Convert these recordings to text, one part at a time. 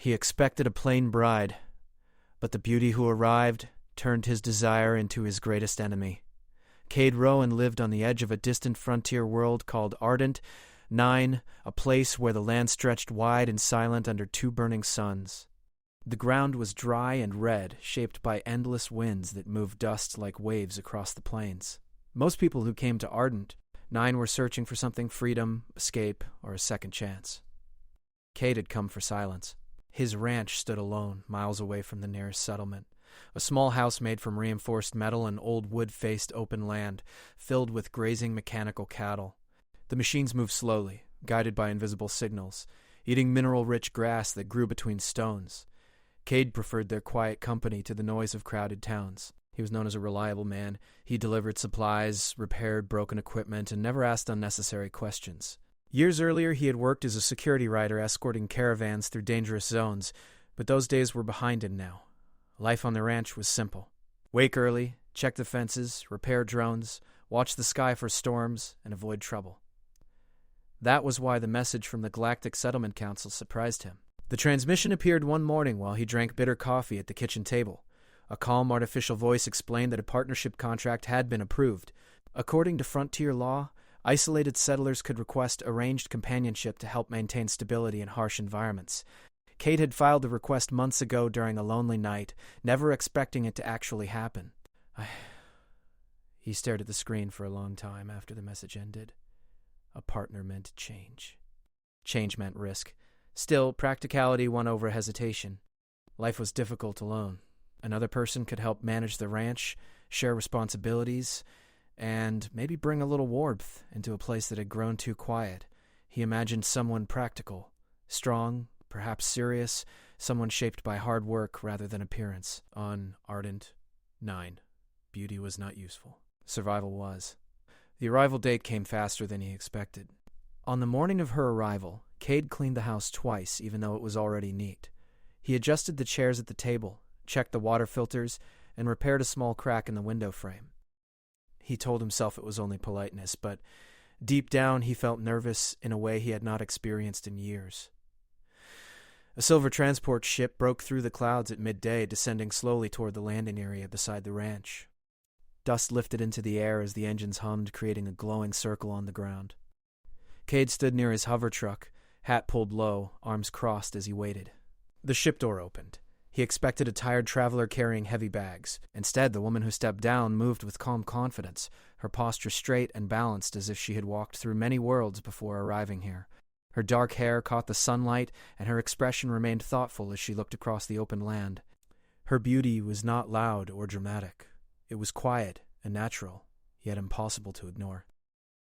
He expected a plain bride, but the beauty who arrived turned his desire into his greatest enemy. Cade Rowan lived on the edge of a distant frontier world called Ardent 9, a place where the land stretched wide and silent under two burning suns. The ground was dry and red, shaped by endless winds that moved dust like waves across the plains. Most people who came to Ardent 9 were searching for something: freedom, escape, or a second chance. Cade had come for silence. His ranch stood alone, miles away from the nearest settlement. A small house made from reinforced metal and old wood-faced open land, filled with grazing mechanical cattle. The machines moved slowly, guided by invisible signals, eating mineral-rich grass that grew between stones. Cade preferred their quiet company to the noise of crowded towns. He was known as a reliable man. He delivered supplies, repaired broken equipment, and never asked unnecessary questions. Years earlier, he had worked as a security rider escorting caravans through dangerous zones, but those days were behind him now. Life on the ranch was simple. Wake early, check the fences, repair drones, watch the sky for storms, and avoid trouble. That was why the message from the Galactic Settlement Council surprised him. The transmission appeared one morning while he drank bitter coffee at the kitchen table. A calm, artificial voice explained that a partnership contract had been approved. According to frontier law, isolated settlers could request arranged companionship to help maintain stability in harsh environments. Cade had filed the request months ago during a lonely night, never expecting it to actually happen. He stared at the screen for a long time after the message ended. A partner meant change. Change meant risk. Still, practicality won over hesitation. Life was difficult alone. Another person could help manage the ranch, share responsibilities, and maybe bring a little warmth into a place that had grown too quiet. He imagined someone practical, strong, perhaps serious, someone shaped by hard work rather than appearance. On Ardent 9, beauty was not useful. Survival was. The arrival date came faster than he expected. On the morning of her arrival, Cade cleaned the house twice, even though it was already neat. He adjusted the chairs at the table, checked the water filters, and repaired a small crack in the window frame. He told himself it was only politeness, but deep down he felt nervous in a way he had not experienced in years. A silver transport ship broke through the clouds at midday, descending slowly toward the landing area beside the ranch. Dust lifted into the air as the engines hummed, creating a glowing circle on the ground. Cade stood near his hover truck, hat pulled low, arms crossed as he waited. The ship door opened. He expected a tired traveler carrying heavy bags. Instead, the woman who stepped down moved with calm confidence, her posture straight and balanced as if she had walked through many worlds before arriving here. Her dark hair caught the sunlight, and her expression remained thoughtful as she looked across the open land. Her beauty was not loud or dramatic. It was quiet and natural, yet impossible to ignore.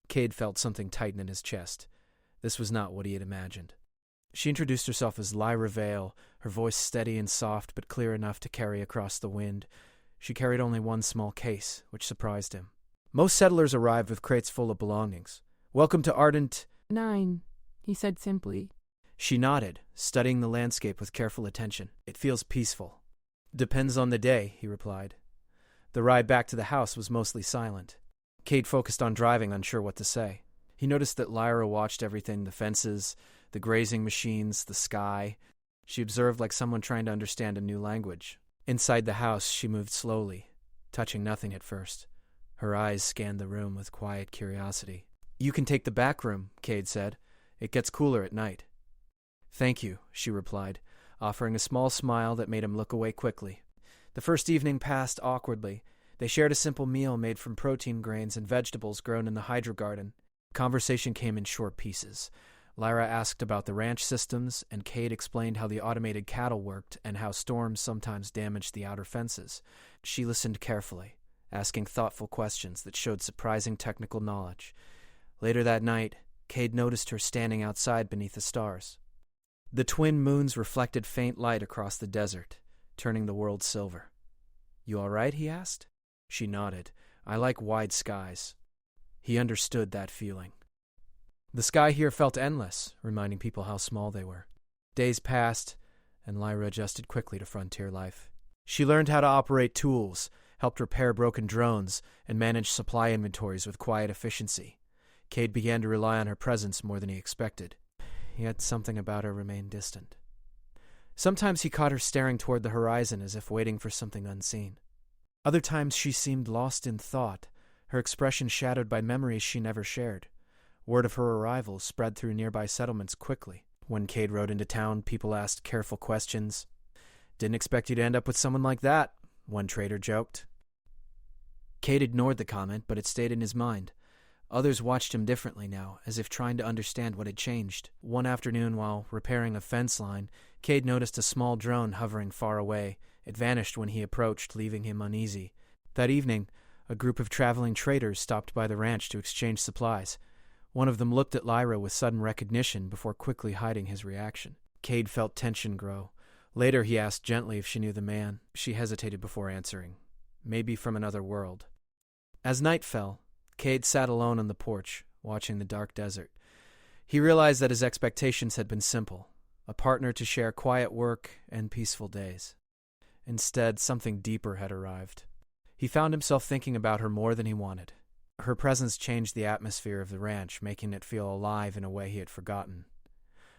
Cade felt something tighten in his chest. This was not what he had imagined. She introduced herself as Lyra Vale, her voice steady and soft but clear enough to carry across the wind. She carried only one small case, which surprised him. Most settlers arrived with crates full of belongings. "Welcome to Ardent 9, he said simply. She nodded, studying the landscape with careful attention. "It feels peaceful." "Depends on the day," he replied. The ride back to the house was mostly silent. Cade focused on driving, unsure what to say. He noticed that Lyra watched everything: the fences, the grazing machines, the sky. She observed like someone trying to understand a new language. Inside the house, she moved slowly, touching nothing at first. Her eyes scanned the room with quiet curiosity. "You can take the back room," Cade said. "It gets cooler at night." "Thank you," she replied, offering a small smile that made him look away quickly. The first evening passed awkwardly. They shared a simple meal made from protein grains and vegetables grown in the hydro garden. Conversation came in short pieces. Lyra asked about the ranch systems, and Cade explained how the automated cattle worked and how storms sometimes damaged the outer fences. She listened carefully, asking thoughtful questions that showed surprising technical knowledge. Later that night, Cade noticed her standing outside beneath the stars. The twin moons reflected faint light across the desert, turning the world silver. "You all right?" he asked. She nodded. "I like wide skies." He understood that feeling. The sky here felt endless, reminding people how small they were. Days passed, and Lyra adjusted quickly to frontier life. She learned how to operate tools, helped repair broken drones, and managed supply inventories with quiet efficiency. Cade began to rely on her presence more than he expected. Yet something about her remained distant. Sometimes he caught her staring toward the horizon as if waiting for something unseen. Other times she seemed lost in thought, her expression shadowed by memories she never shared. Word of her arrival spread through nearby settlements quickly. When Cade rode into town, people asked careful questions. "Didn't expect you to end up with someone like that," one trader joked. Cade ignored the comment, but it stayed in his mind. Others watched him differently now, as if trying to understand what had changed. One afternoon, while repairing a fence line, Cade noticed a small drone hovering far away. It vanished when he approached, leaving him uneasy. That evening, a group of traveling traders stopped by the ranch to exchange supplies. One of them looked at Lyra with sudden recognition before quickly hiding his reaction. Cade felt tension grow. Later, he asked gently if she knew the man. She hesitated before answering. Maybe from another world. As night fell, Cade sat alone on the porch, watching the dark desert. He realized that his expectations had been simple, a partner to share quiet work and peaceful days. Instead, something deeper had arrived. He found himself thinking about her more than he wanted. Her presence changed the atmosphere of the ranch, making it feel alive in a way he had forgotten.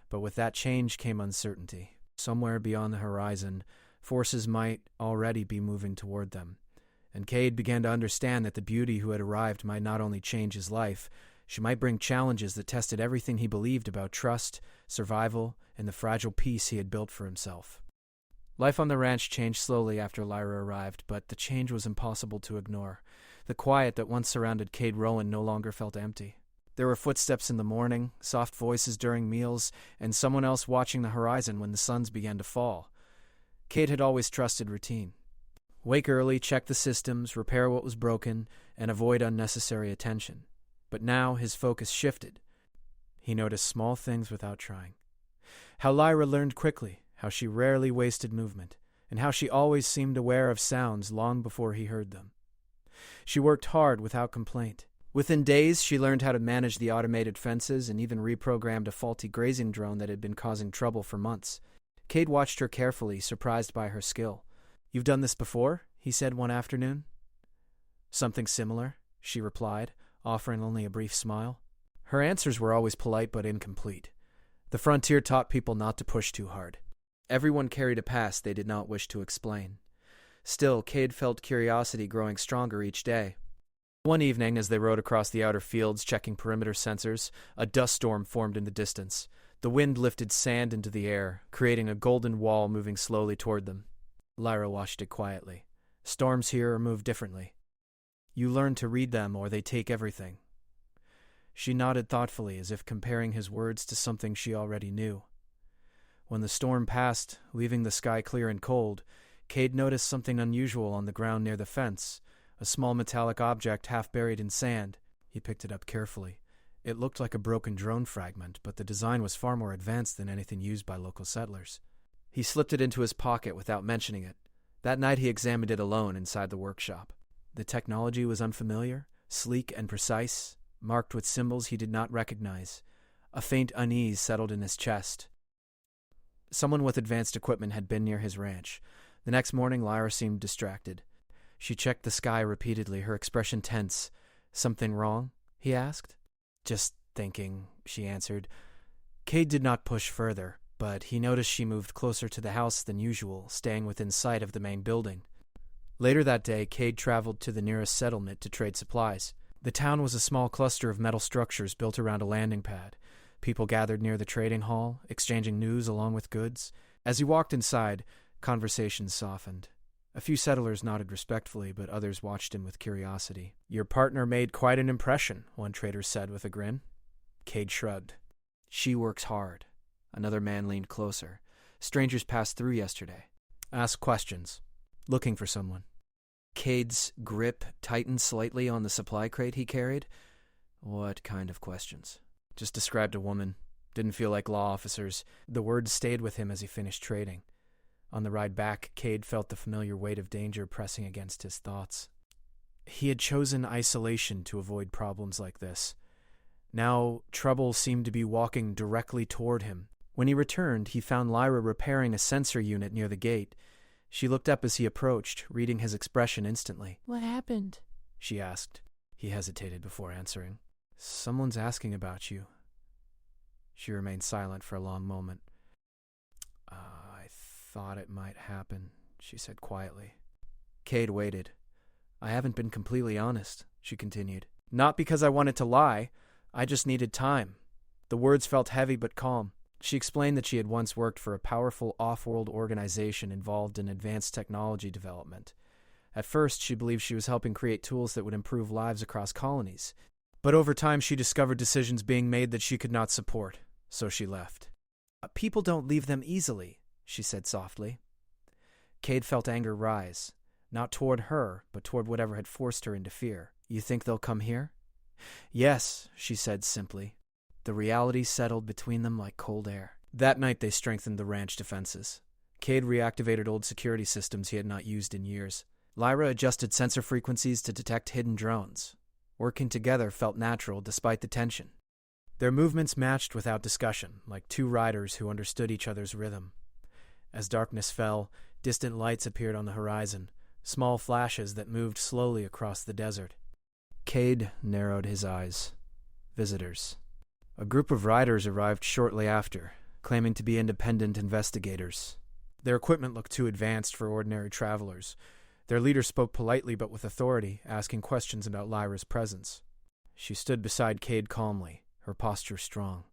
But with that change came uncertainty. Somewhere beyond the horizon, forces might already be moving toward them. And Cade began to understand that the beauty who had arrived might not only change his life, she might bring challenges that tested everything he believed about trust, survival, and the fragile peace he had built for himself. Life on the ranch changed slowly after Lyra arrived, but the change was impossible to ignore. The quiet that once surrounded Cade Rowan no longer felt empty. There were footsteps in the morning, soft voices during meals, and someone else watching the horizon when the suns began to fall. Cade had always trusted routine. Wake early, check the systems, repair what was broken, and avoid unnecessary attention. But now his focus shifted. He noticed small things without trying. How Lyra learned quickly, how she rarely wasted movement, and how she always seemed aware of sounds long before he heard them. She worked hard without complaint. Within days, she learned how to manage the automated fences and even reprogrammed a faulty grazing drone that had been causing trouble for months. Cade watched her carefully, surprised by her skill. "You've done this before?" he said one afternoon. "Something similar," she replied, offering only a brief smile. Her answers were always polite but incomplete. The frontier taught people not to push too hard. Everyone carried a past they did not wish to explain. Still, Cade felt curiosity growing stronger each day. One evening, as they rode across the outer fields checking perimeter sensors, a dust storm formed in the distance. The wind lifted sand into the air, creating a golden wall moving slowly toward them. Lyra watched it quietly. Storms here move differently. You learn to read them or they take everything. She nodded thoughtfully, as if comparing his words to something she already knew. When the storm passed, leaving the sky clear and cold, Cade noticed something unusual on the ground near the fence, a small metallic object half buried in sand. He picked it up carefully. It looked like a broken drone fragment, but the design was far more advanced than anything used by local settlers. He slipped it into his pocket without mentioning it. That night he examined it alone inside the workshop. The technology was unfamiliar, sleek and precise, marked with symbols he did not recognize. A faint unease settled in his chest. Someone with advanced equipment had been near his ranch. The next morning, Lyra seemed distracted. She checked the sky repeatedly, her expression tense. "Something wrong?" he asked. "Just thinking," she answered. Cade did not push further, but he noticed she moved closer to the house than usual, staying within sight of the main building. Later that day, Cade traveled to the nearest settlement to trade supplies. The town was a small cluster of metal structures built around a landing pad. People gathered near the trading hall, exchanging news along with goods. As he walked inside, conversations softened. A few settlers nodded respectfully, but others watched him with curiosity. "Your partner made quite an impression," one trader said with a grin. Cade shrugged. "She works hard." Another man leaned closer. "Strangers passed through yesterday. Asked questions. Looking for someone." Cade's grip tightened slightly on the supply crate he carried. "What kind of questions?" "Just described a woman. Didn't feel like law officers." The words stayed with him as he finished trading. On the ride back, Cade felt the familiar weight of danger pressing against his thoughts. He had chosen isolation to avoid problems like this. Now, trouble seemed to be walking directly toward him. When he returned, he found Lyra repairing a sensor unit near the gate. She looked up as he approached, reading his expression instantly. "What happened?" she asked. He hesitated before answering. "Someone's asking about you." She remained silent for a long moment. I thought it might happen, she said quietly. Cade waited. I haven't been completely honest, she continued. Not because I wanted to lie. I just needed time. The words felt heavy but calm. She explained that she had once worked for a powerful off-world organization involved in advanced technology development. At first, she believed she was helping create tools that would improve lives across colonies. But over time, she discovered decisions being made that she could not support, so she left. People don't leave them easily, she said softly. Cade felt anger rise, not toward her, but toward whatever had forced her into fear. You think they'll come here? Yes, she said simply. The reality settled between them like cold air. That night they strengthened the ranch defenses. Cade reactivated old security systems he had not used in years. Lyra adjusted sensor frequencies to detect hidden drones. Working together felt natural despite the tension. Their movements matched without discussion, like two riders who understood each other's rhythm. As darkness fell, distant lights appeared on the horizon, small flashes that moved slowly across the desert. Cade narrowed his eyes. Visitors. A group of riders arrived shortly after, claiming to be independent investigators. Their equipment looked too advanced for ordinary travelers. Their leader spoke politely but with authority, asking questions about Lyra's presence. She stood beside Cade calmly, her posture strong.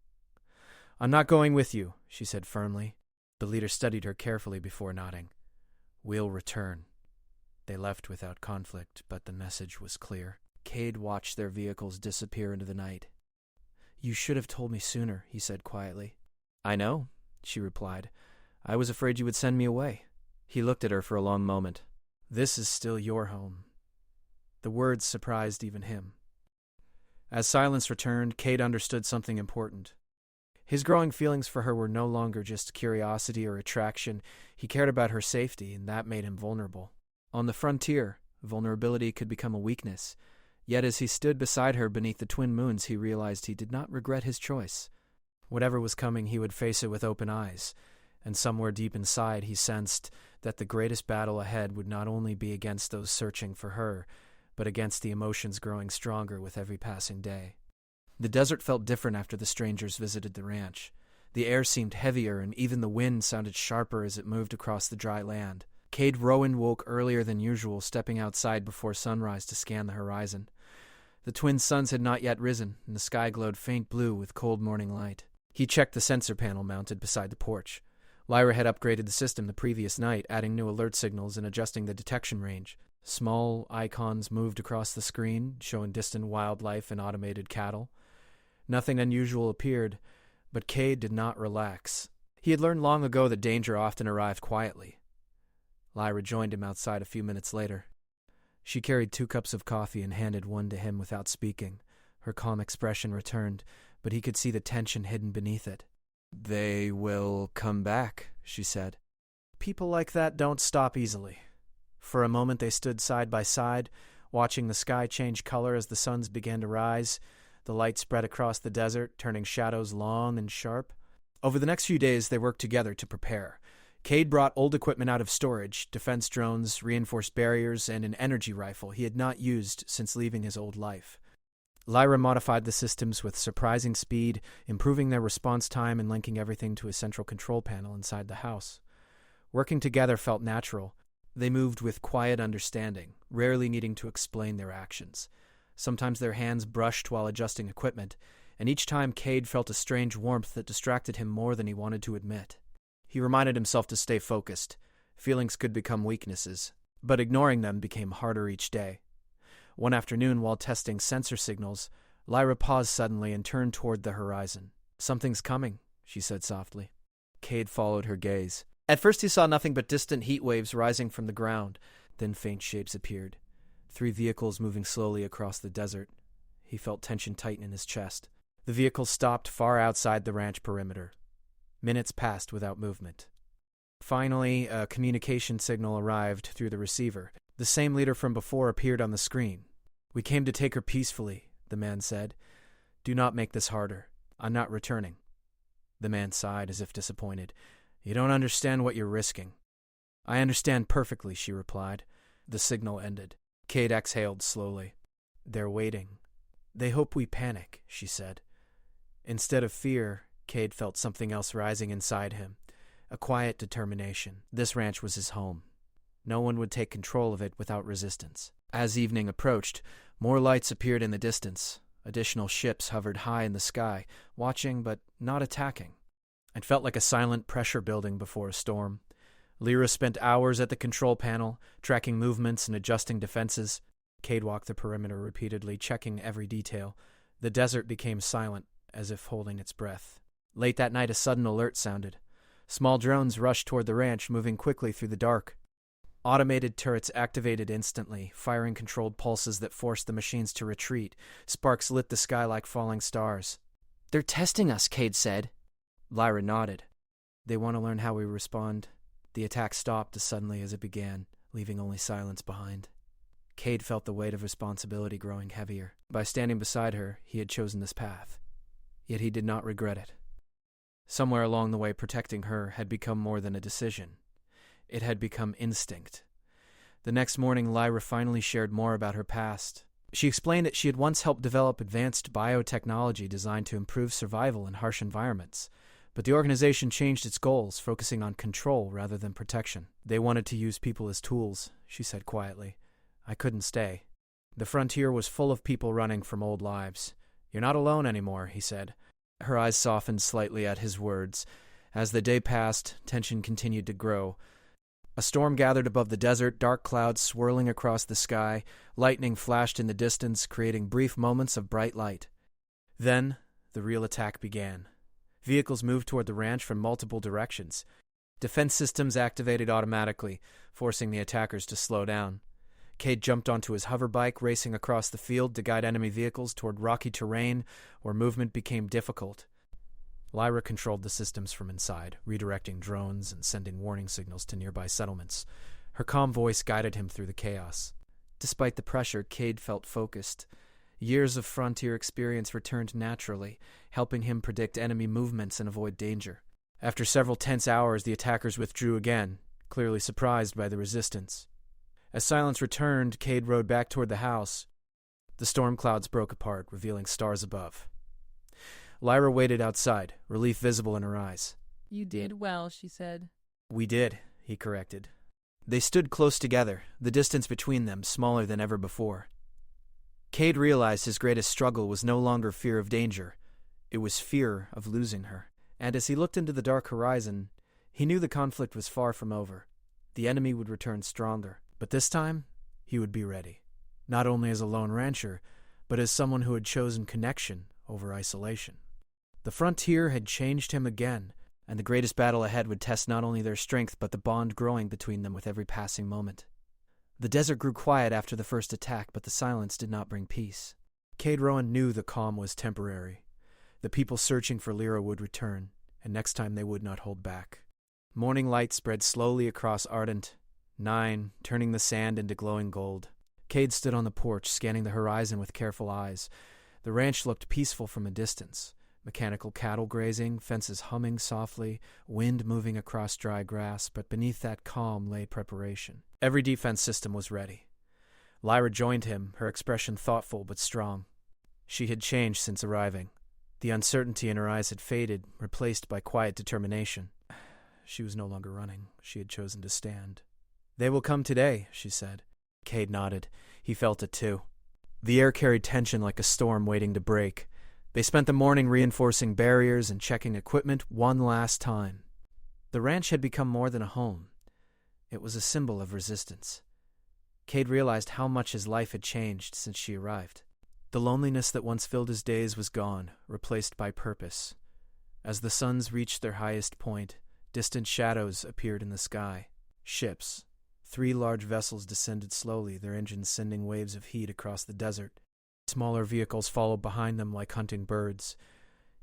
I'm not going with you, she said firmly. The leader studied her carefully before nodding. We'll return. They left without conflict, but the message was clear. Cade watched their vehicles disappear into the night. You should have told me sooner, he said quietly. I know, she replied. I was afraid you would send me away. He looked at her for a long moment. This is still your home. The words surprised even him. As silence returned, Cade understood something important. His growing feelings for her were no longer just curiosity or attraction. He cared about her safety, and that made him vulnerable. On the frontier, vulnerability could become a weakness. Yet as he stood beside her beneath the twin moons, he realized he did not regret his choice. Whatever was coming, he would face it with open eyes, and somewhere deep inside he sensed that the greatest battle ahead would not only be against those searching for her, but against the emotions growing stronger with every passing day. The desert felt different after the strangers visited the ranch. The air seemed heavier, and even the wind sounded sharper as it moved across the dry land. Cade Rowan woke earlier than usual, stepping outside before sunrise to scan the horizon. The twin suns had not yet risen, and the sky glowed faint blue with cold morning light. He checked the sensor panel mounted beside the porch. Lyra had upgraded the system the previous night, adding new alert signals and adjusting the detection range. Small icons moved across the screen, showing distant wildlife and automated cattle. Nothing unusual appeared, but Cade did not relax. He had learned long ago that danger often arrived quietly. Lyra joined him outside a few minutes later. She carried 2 cups of coffee and handed one to him without speaking. Her calm expression returned, but he could see the tension hidden beneath it. They will come back, she said. People like that don't stop easily. For a moment they stood side by side, watching the sky change color as the suns began to rise. The light spread across the desert, turning shadows long and sharp. Over the next few days they worked together to prepare. Cade brought old equipment out of storage, defense drones, reinforced barriers, and an energy rifle he had not used since leaving his old life. Lyra modified the systems with surprising speed, improving their response time and linking everything to a central control panel inside the house. Working together felt natural. They moved with quiet understanding, rarely needing to explain their actions. Sometimes their hands brushed while adjusting equipment, and each time Cade felt a strange warmth that distracted him more than he wanted to admit. He reminded himself to stay focused. Feelings could become weaknesses, but ignoring them became harder each day. One afternoon, while testing sensor signals, Lyra paused suddenly and turned toward the horizon. Something's coming, she said softly. Cade followed her gaze. At first he saw nothing but distant heat waves rising from the ground. Then faint shapes appeared. 3 vehicles moving slowly across the desert. He felt tension tighten in his chest. The vehicles stopped far outside the ranch perimeter. Minutes passed without movement. Finally, a communication signal arrived through the receiver. The same leader from before appeared on the screen. We came to take her peacefully, the man said. Do not make this harder. I'm not returning. The man sighed as if disappointed. You don't understand what you're risking. I understand perfectly, she replied. The signal ended. Cade exhaled slowly. They're waiting. They hope we panic, she said. Instead of fear, Cade felt something else rising inside him. a quiet determination. This ranch was his home. No one would take control of it without resistance. As evening approached, more lights appeared in the distance. Additional ships hovered high in the sky, watching but not attacking. It felt like a silent pressure building before a storm. Lyra spent hours at the control panel, tracking movements and adjusting defenses. Cade walked the perimeter repeatedly, checking every detail. The desert became silent, as if holding its breath. Late that night, a sudden alert sounded. Small drones rushed toward the ranch, moving quickly through the dark. Automated turrets activated instantly, firing controlled pulses that forced the machines to retreat. Sparks lit the sky like falling stars. "They're testing us," Cade said. Lyra nodded. "They want to learn how we respond." The attack stopped as suddenly as it began, leaving only silence behind. Cade felt the weight of responsibility growing heavier. By standing beside her, he had chosen this path. Yet he did not regret it. Somewhere along the way, protecting her had become more than a decision. It had become instinct. The next morning, Lyra finally shared more about her past. She explained that she had once helped develop advanced biotechnology designed to improve survival in harsh environments. But the organization changed its goals, focusing on control rather than protection. "They wanted to use people as tools," she said quietly. "I couldn't stay." The frontier was full of people running from old lives. "You're not alone anymore," he said. Her eyes softened slightly at his words. As the day passed, tension continued to grow. A storm gathered above the desert, dark clouds swirling across the sky. Lightning flashed in the distance, creating brief moments of bright light. Then, the real attack began. Vehicles moved toward the ranch from multiple directions. Defense systems activated automatically, forcing the attackers to slow down. Cade jumped onto his hoverbike, racing across the field to guide enemy vehicles toward rocky terrain where movement became difficult. Lyra controlled the systems from inside, redirecting drones and sending warning signals to nearby settlements. Her calm voice guided him through the chaos. Despite the pressure, Cade felt focused. Years of frontier experience returned naturally, helping him predict enemy movements and avoid danger. After several tense hours, the attackers withdrew again, clearly surprised by the resistance. As silence returned, Cade rode back toward the house. The storm clouds broke apart, revealing stars above. Lyra waited outside, relief visible in her eyes. "You did well," she said. "We did," he corrected. They stood close together, the distance between them smaller than ever before. Cade realized his greatest struggle was no longer fear of danger. It was fear of losing her. And as he looked into the dark horizon, he knew the conflict was far from over. The enemy would return stronger, but this time, he would be ready. Not only as a lone rancher, but as someone who had chosen connection over isolation. The frontier had changed him again, and the greatest battle ahead would test not only their strength but the bond growing between them with every passing moment. The desert grew quiet after the first attack, but the silence did not bring peace. Cade Rowan knew the calm was temporary. The people searching for Lyra would return, and next time they would not hold back. Morning light spread slowly across Ardent, 9, turning the sand into glowing gold. Cade stood on the porch, scanning the horizon with careful eyes. The ranch looked peaceful from a distance. Mechanical cattle grazing, fences humming softly, wind moving across dry grass, but beneath that calm lay preparation. Every defense system was ready. Lyra joined him, her expression thoughtful but strong. She had changed since arriving. The uncertainty in her eyes had faded, replaced by quiet determination. She was no longer running. She had chosen to stand. "They will come today," she said. Cade nodded. He felt it too. The air carried tension like a storm waiting to break. They spent the morning reinforcing barriers and checking equipment one last time. The ranch had become more than a home. It was a symbol of resistance. Cade realized how much his life had changed since she arrived. The loneliness that once filled his days was gone, replaced by purpose. As the suns reached their highest point, distant shadows appeared in the sky. Ships. 3 large vessels descended slowly, their engines sending waves of heat across the desert. Smaller vehicles followed behind them like hunting birds.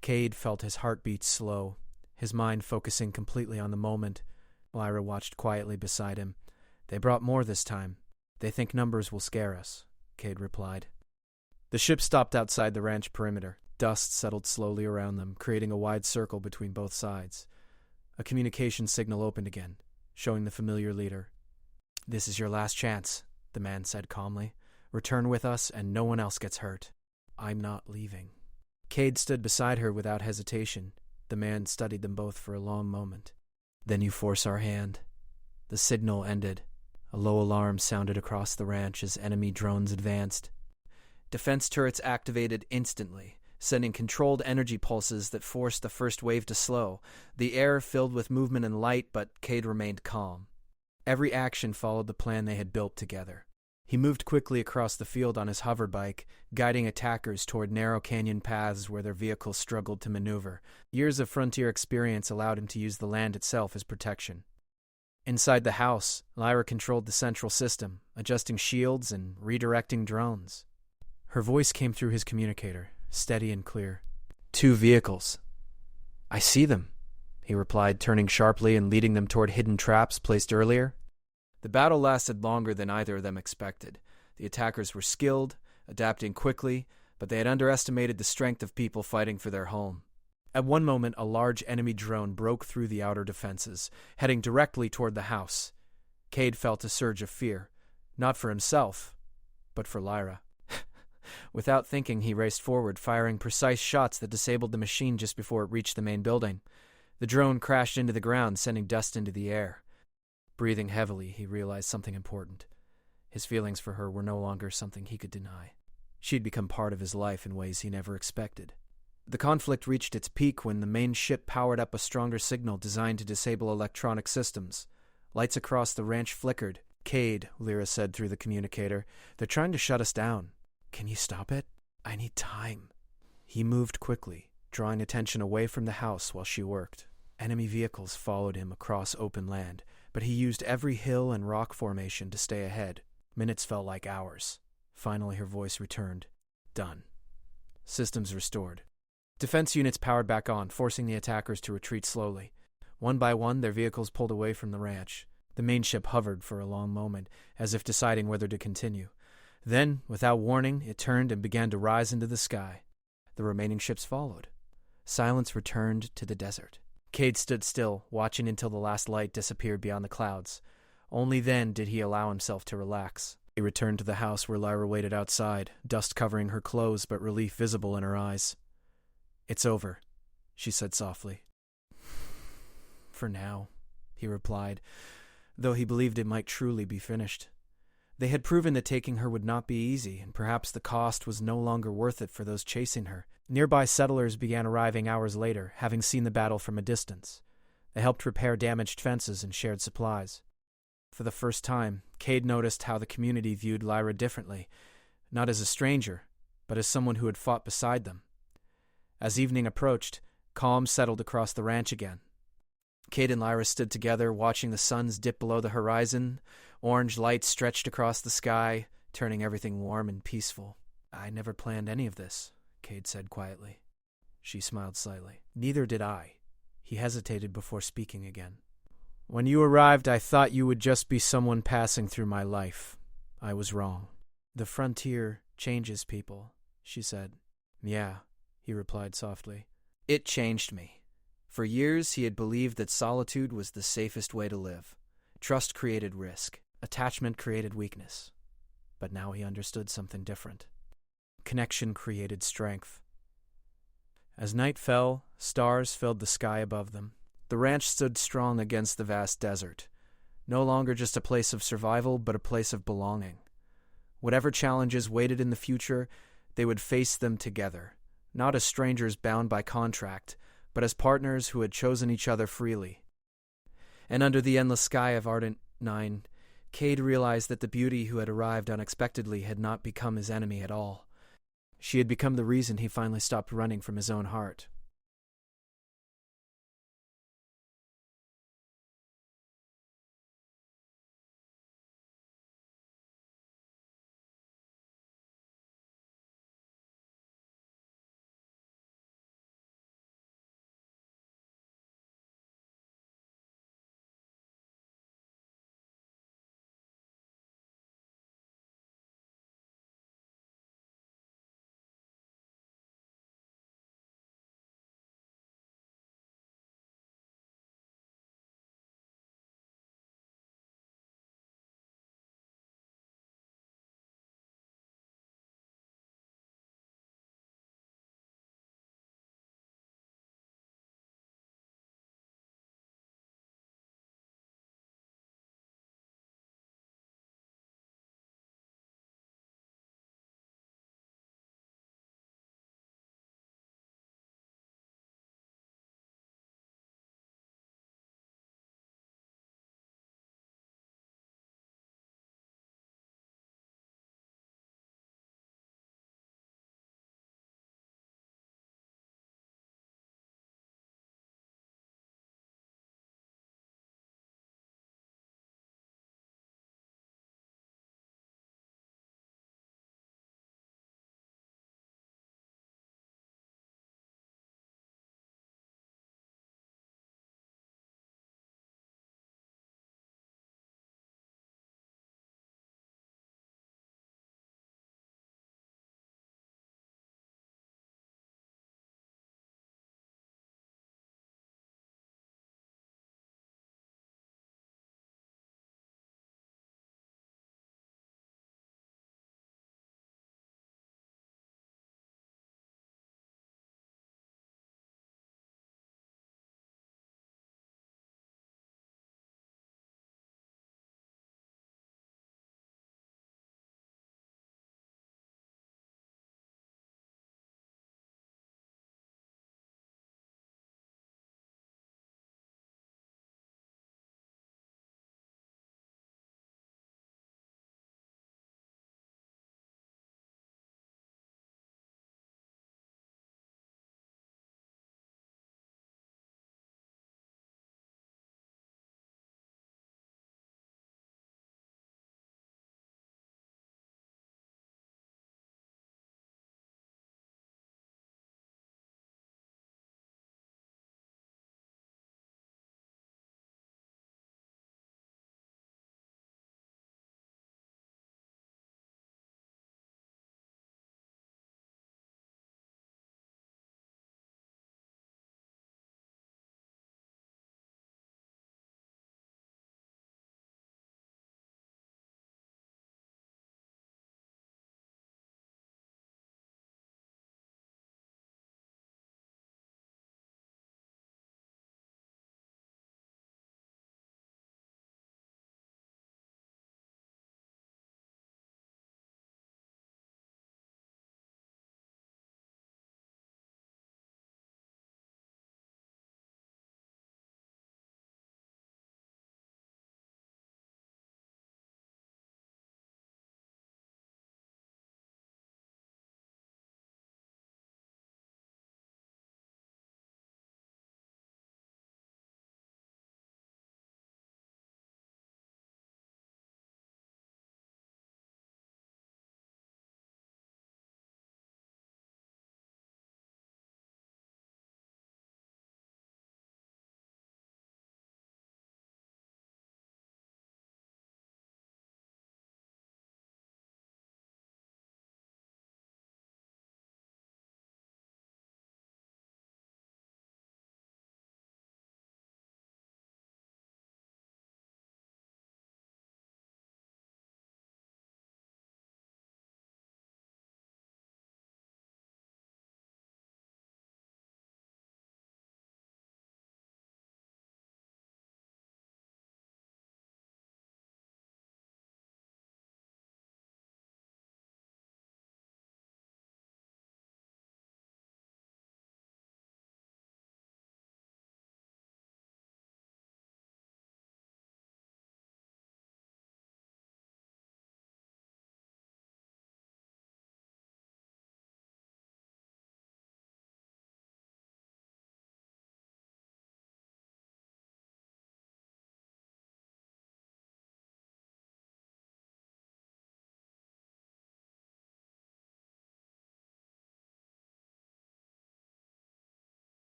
Cade felt his heartbeat slow, his mind focusing completely on the moment. Lyra watched quietly beside him. "They brought more this time. They think numbers will scare us," Cade replied. The ship stopped outside the ranch perimeter. Dust settled slowly around them, creating a wide circle between both sides. A communication signal opened again, showing the familiar leader. "This is your last chance," the man said calmly. "Return with us, and no one else gets hurt." "I'm not leaving." Cade stood beside her without hesitation. The man studied them both for a long moment. Then you force our hand. The signal ended. A low alarm sounded across the ranch as enemy drones advanced. Defense turrets activated instantly, sending controlled energy pulses that forced the first wave to slow. The air filled with movement and light, but Cade remained calm. Every action followed the plan they had built together. He moved quickly across the field on his hover bike, guiding attackers toward narrow canyon paths where their vehicles struggled to maneuver. Years of frontier experience allowed him to use the land itself as protection. Inside the house, Lyra controlled the central system, adjusting shields and redirecting drones. Her voice came through his communicator, steady and clear. 2 vehicles. I see them, he replied, turning sharply and leading them toward hidden traps placed earlier. The battle lasted longer than either of them expected. The attackers were skilled, adapting quickly, but they had underestimated the strength of people fighting for their home. At one moment, a large enemy drone broke through the outer defenses, heading directly toward the house. Cade felt a surge of fear, not for himself, but for Lyra. Without thinking, he raced forward, firing precise shots that disabled the machine just before it reached the main building. The drone crashed into the ground, sending dust into the air. Breathing heavily, he realized something important. His feelings for her were no longer something he could deny. She'd become part of his life in ways he never expected. The conflict reached its peak when the main ship powered up a stronger signal designed to disable electronic systems. Lights across the ranch flickered. Cade, Lyra said through the communicator, they're trying to shut us down. Can you stop it? I need time. He moved quickly, drawing attention away from the house while she worked. Enemy vehicles followed him across open land, but he used every hill and rock formation to stay ahead. Minutes felt like hours. Finally, her voice returned. Done. Systems restored. Defense units powered back on, forcing the attackers to retreat slowly. One by one, their vehicles pulled away from the ranch. The main ship hovered for a long moment, as if deciding whether to continue. Then, without warning, it turned and began to rise into the sky. The remaining ships followed. Silence returned to the desert. Cade stood still, watching until the last light disappeared beyond the clouds. Only then did he allow himself to relax. He returned to the house where Lyra waited outside, dust covering her clothes but relief visible in her eyes. It's over, she said softly. For now, he replied, though he believed it might truly be finished. They had proven that taking her would not be easy, and perhaps the cost was no longer worth it for those chasing her. Nearby settlers began arriving hours later, having seen the battle from a distance. They helped repair damaged fences and shared supplies. For the first time, Cade noticed how the community viewed Lyra differently, not as a stranger, but as someone who had fought beside them. As evening approached, calm settled across the ranch again. Cade and Lyra stood together, watching the suns dip below the horizon. Orange light stretched across the sky, turning everything warm and peaceful. I never planned any of this, Cade said quietly. She smiled slightly. Neither did I. He hesitated before speaking again. When you arrived, I thought you would just be someone passing through my life. I was wrong. The frontier changes people, she said. Yeah, he replied softly. It changed me. For years, he had believed that solitude was the safest way to live. Trust created risk. Attachment created weakness. But now he understood something different. Connection created strength. As night fell, stars filled the sky above them. The ranch stood strong against the vast desert. No longer just a place of survival, but a place of belonging. Whatever challenges waited in the future, they would face them together, not as strangers bound by contract, but as partners who had chosen each other freely. And under the endless sky of Ardent 9, Cade realized that the beauty who had arrived unexpectedly had not become his enemy at all. She had become the reason he finally stopped running from his own heart.